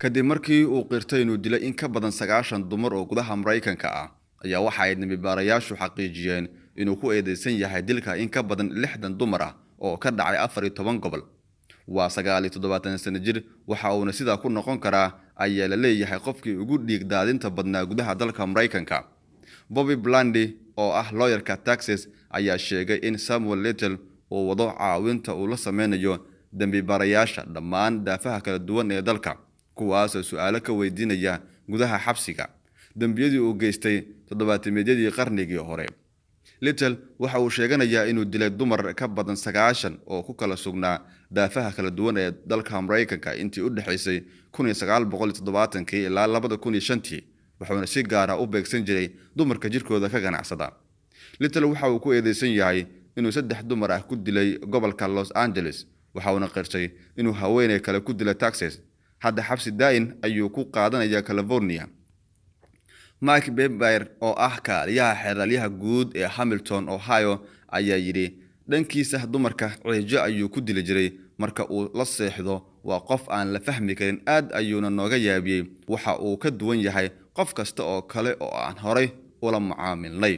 kadib markii uu qirtay inuu dilay in ka badan 90 dumar oo gudaha Mareykanka ah ayaa waxa ay dambibaarayaashu xaqiijiyeen inuu ku eedeysan yahay dilka in ka badan 60 dumar ah oo ka dhacay 14 gobol. waa 79 sano jir waxa uuna sidaa ku noqon karaa ayaa la leeyahay qofkii ugu dhiig daadinta badnaa gudaha dalka Mareykanka. Bobby Blandy oo ah lawyerka Texas ayaa sheegay in Samuel Little uu wado caawinta uu la sameynayo dambibaarayaasha dhammaan daafaha kala duwan ee dalka, kuwaas oo su'aalo ka weydiinaya gudaha xabsiga dambiyadii uu geystay 70meedii qarnigii hore. Little waxa uu sheeganayaa inuu dilay dumar ka badan 90 oo ku kala sugnaa daafaha kala duwan ee dalka Mareykanka intii u dhaxaysay 1970 ilaa 2005, wuxuuna si gaar ah u beegsan jiray dumarka jirkooda ka ganacsada. Little waxa uu ku eedeysan yahay inuu 3 dumar ah ku dilay gobolka Los Angeles, waxaana qirtay inuu haweeney kale ku dilay Texas. hadda xabsi daayin ayuu ku qaadanayaa California. Mike Beber oo ah kaaliyaha xeeralyaha guud ee Hamilton, Ohio ayaa yiri dhankiisa dumarka ciijo ayuu ku dili jiray marka uu la seexdo waa qof aan la fahmi karin aad ayuuna nooga yaabiyay waxa uu ka duwan yahay qof kasta oo kale oo aan horay ula macaamilnay.